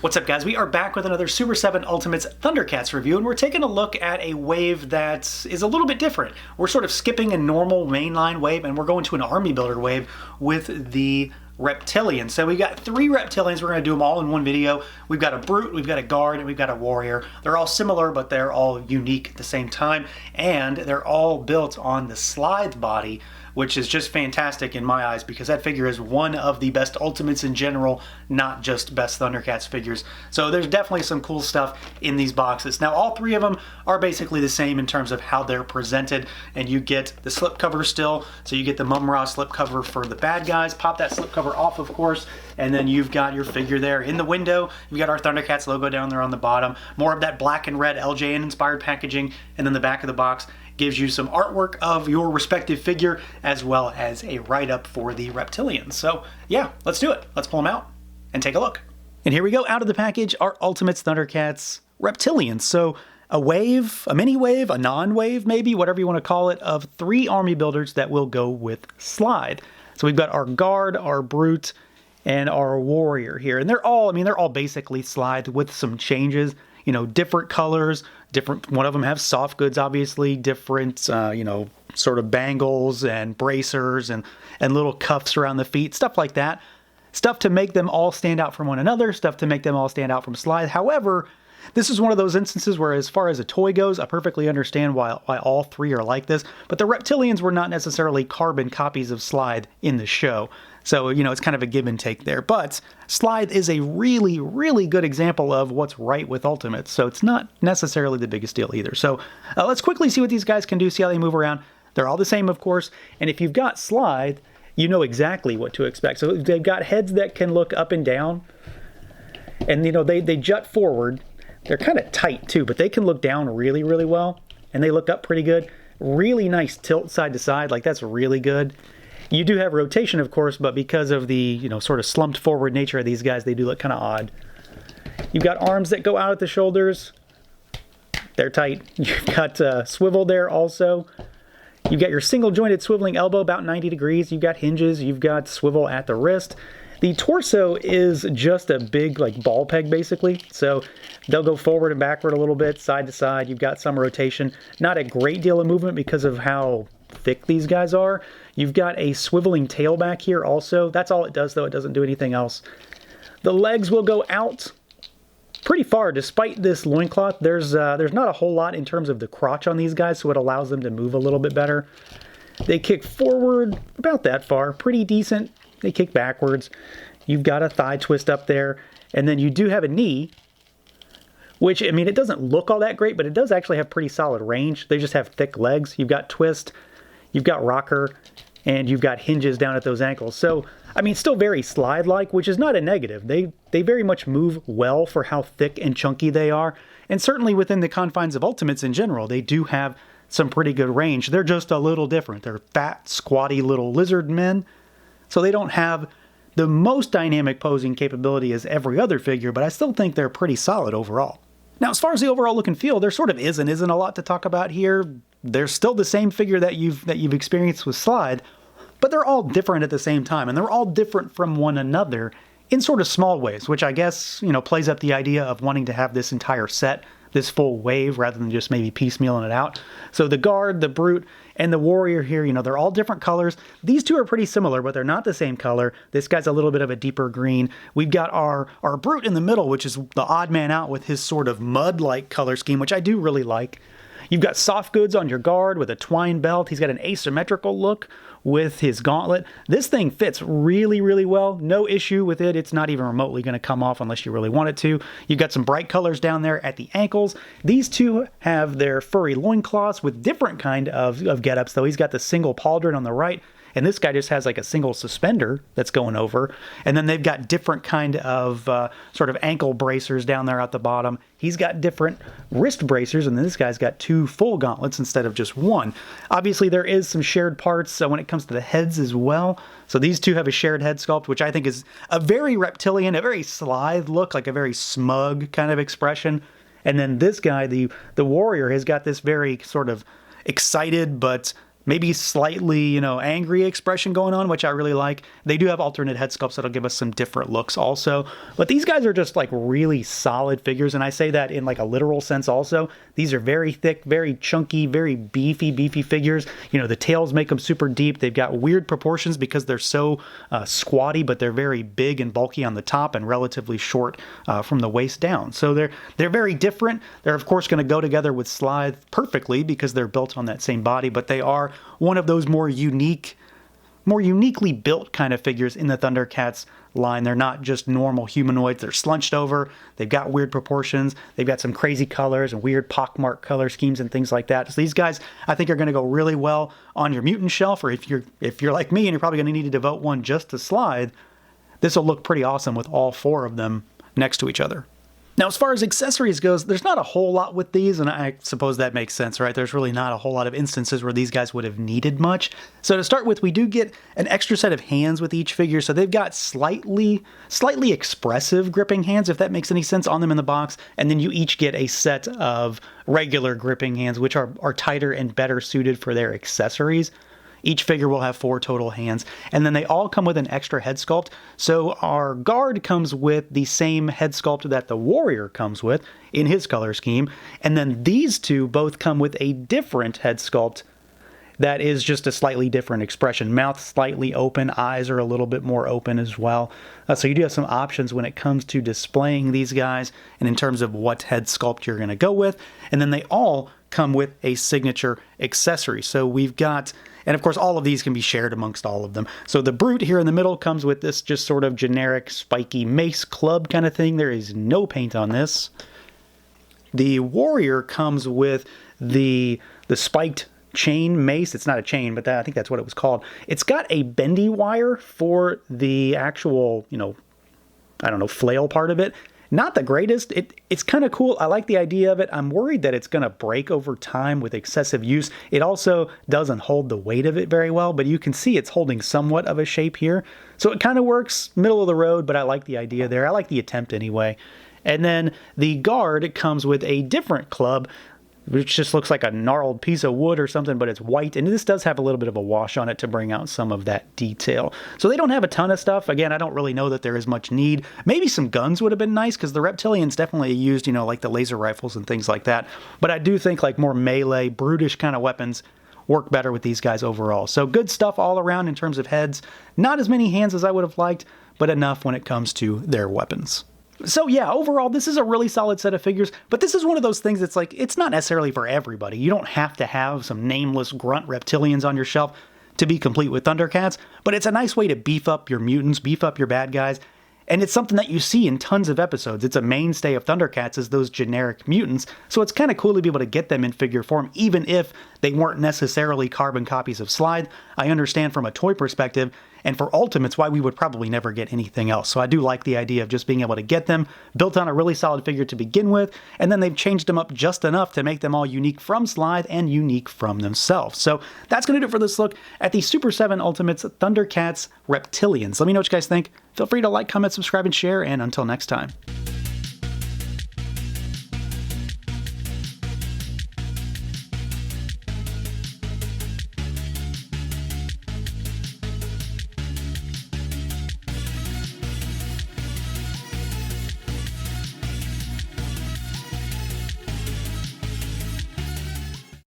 What's up, guys? We are back with another Super 7 Ultimates ThunderCats review, and we're taking a look at a wave that is a little bit different. We're sort of skipping a normal mainline wave, and we're going to an army builder wave with the Reptilian. So we got 3 Reptilians. We're going to do them all in one video. We've got a Brute, we've got a Guard, and we've got a Warrior. They're all similar, but they're all unique at the same time, and they're all built on the Slithe body, which is just fantastic in my eyes because that figure is one of the best Ultimates in general, not just best ThunderCats figures. So there's definitely some cool stuff in these boxes. Now all 3 of them are basically the same in terms of how they're presented, and you get the slipcover still, so you get the Mum-Ra slipcover for the bad guys. Pop that slipcover off, of course, and then you've got your figure there in the window. You've got our ThunderCats logo down there on the bottom, more of that black and red LJN inspired packaging, and then the back of the box gives you some artwork of your respective figure as well as a write-up for the Reptilians. So yeah, let's do it. Let's pull them out and take a look. And here we go, out of the package, our Ultimates ThunderCats Reptilians. So a wave, a mini wave, a non-wave maybe, whatever you want to call it, of 3 army builders that will go with Slithe. So we've got our Guard, our Brute, and our Warrior here. And they're all, they're all basically Slithe with some changes. You know, different colors, different, one of them have soft goods, obviously, different, you know, sort of bangles and bracers and little cuffs around the feet, stuff like that. Stuff to make them all stand out from one another, stuff to make them all stand out from Slithe. However, this is one of those instances where as far as a toy goes, I perfectly understand why all 3 are like this, but the Reptilians were not necessarily carbon copies of Slithe in the show. So, you know, it's kind of a give and take there. But Slithe is a really, really good example of what's right with Ultimates, so it's not necessarily the biggest deal either. So let's quickly see what these guys can do, see how they move around. They're all the same, of course, and if you've got Slithe, you know exactly what to expect. So they've got heads that can look up and down, and, you know, they jut forward. They're kind of tight, too, but they can look down really, really well, and they look up pretty good. Really nice tilt side to side, like that's really good. You do have rotation, of course, but because of the, you know, sort of slumped forward nature of these guys, they do look kind of odd. You've got arms that go out at the shoulders. They're tight. You've got swivel there also. You've got your single jointed swiveling elbow about 90 degrees. You've got hinges. You've got swivel at the wrist. The torso is just a big, like, ball peg, basically. So they'll go forward and backward a little bit, side to side. You've got some rotation. Not a great deal of movement because of how thick these guys are. You've got a swiveling tail back here also. That's all it does, though. It doesn't do anything else. The legs will go out pretty far. Despite this loincloth, there's not a whole lot in terms of the crotch on these guys, so it allows them to move a little bit better. They kick forward about that far. Pretty decent. They kick backwards. You've got a thigh twist up there. And then you do have a knee, which, it doesn't look all that great, but it does actually have pretty solid range. They just have thick legs. You've got twist. You've got rocker, and you've got hinges down at those ankles. So, still very Slithe-like, which is not a negative. They very much move well for how thick and chunky they are. And certainly within the confines of Ultimates in general, they do have some pretty good range. They're just a little different. They're fat, squatty little lizard men. So they don't have the most dynamic posing capability as every other figure, but I still think they're pretty solid overall. Now, as far as the overall look and feel, there sort of is and isn't a lot to talk about here. They're still the same figure that you've experienced with Slithe, but they're all different at the same time, and they're all different from one another in sort of small ways, which I guess, you know, plays up the idea of wanting to have this entire set, this full wave, rather than just maybe piecemealing it out. So the Guard, the Brute, and the Warrior here, you know, they're all different colors. These 2 are pretty similar, but they're not the same color. This guy's a little bit of a deeper green. We've got our Brute in the middle, which is the odd man out with his sort of mud-like color scheme, which I do really like. You've got soft goods on your Guard with a twine belt. He's got an asymmetrical look with his gauntlet. This thing fits really, really well. No issue with it. It's not even remotely going to come off unless you really want it to. You've got some bright colors down there at the ankles. These 2 have their furry loincloths with different kind of getups, though. He's got the single pauldron on the right, and this guy just has like a single suspender that's going over. And then they've got different kind of sort of ankle bracers down there at the bottom. He's got different wrist bracers, and then this guy's got 2 full gauntlets instead of just 1. Obviously, there is some shared parts when it comes to the heads as well. So these 2 have a shared head sculpt, which I think is a very Reptilian, a very Slithe look, like a very smug kind of expression. And then this guy, the Warrior, has got this very sort of excited but maybe slightly, you know, angry expression going on, which I really like. They do have alternate head sculpts that'll give us some different looks also. But these guys are just like really solid figures, and I say that in like a literal sense also. These are very thick, very chunky, very beefy figures. You know, the tails make them super deep. They've got weird proportions because they're so squatty, but they're very big and bulky on the top and relatively short from the waist down. So they're very different. They're of course going to go together with Slithe perfectly because they're built on that same body, but they are one of those more uniquely built kind of figures in the ThunderCats line. They're not just normal humanoids. They're slunched over. They've got weird proportions. They've got some crazy colors and weird pockmark color schemes and things like that. So these guys, I think, are going to go really well on your mutant shelf, or if you're like me and you're probably going to need to devote one just to Slithe, this will look pretty awesome with all four of them next to each other. Now, as far as accessories goes, there's not a whole lot with these, and I suppose that makes sense, right? There's really not a whole lot of instances where these guys would have needed much. So to start with, we do get an extra set of hands with each figure, so they've got slightly expressive gripping hands, if that makes any sense, on them in the box, and then you each get a set of regular gripping hands, which are tighter and better suited for their accessories. Each figure will have 4 total hands, and then they all come with an extra head sculpt. So our guard comes with the same head sculpt that the warrior comes with in his color scheme, and then these two both come with a different head sculpt that is just a slightly different expression. Mouth slightly open, eyes are a little bit more open as well. So you do have some options when it comes to displaying these guys and in terms of what head sculpt you're going to go with. And then they all come with a signature accessory. So we've got, and of course all of these can be shared amongst all of them. So the Brute here in the middle comes with this just sort of generic spiky mace club kind of thing. There is no paint on this. The Warrior comes with the spiked chain mace. It's not a chain, but I think that's what it was called. It's got a bendy wire for the actual, you know, I don't know, flail part of it. Not the greatest. It's kind of cool. I like the idea of it. I'm worried that it's going to break over time with excessive use. It also doesn't hold the weight of it very well, but you can see it's holding somewhat of a shape here. So it kind of works middle of the road, but I like the idea there. I like the attempt anyway. And then the guard comes with a different club, which just looks like a gnarled piece of wood or something, but it's white. And this does have a little bit of a wash on it to bring out some of that detail. So they don't have a ton of stuff. Again, I don't really know that there is much need. Maybe some guns would have been nice, because the Reptilians definitely used, you know, like the laser rifles and things like that. But I do think like more melee, brutish kind of weapons work better with these guys overall. So good stuff all around in terms of heads. Not as many hands as I would have liked, but enough when it comes to their weapons. So yeah, overall, this is a really solid set of figures, but this is one of those things that's like, it's not necessarily for everybody. You don't have to have some nameless grunt reptilians on your shelf to be complete with ThunderCats, but it's a nice way to beef up your mutants, beef up your bad guys, and it's something that you see in tons of episodes. It's a mainstay of ThunderCats is those generic mutants, so it's kind of cool to be able to get them in figure form, even if they weren't necessarily carbon copies of Slithe. I understand from a toy perspective, and for Ultimates, why we would probably never get anything else. So I do like the idea of just being able to get them built on a really solid figure to begin with, and then they've changed them up just enough to make them all unique from Slithe and unique from themselves. So that's going to do it for this look at the Super 7 Ultimates ThunderCats Reptilians. Let me know what you guys think. Feel free to like, comment, subscribe, and share, and until next time.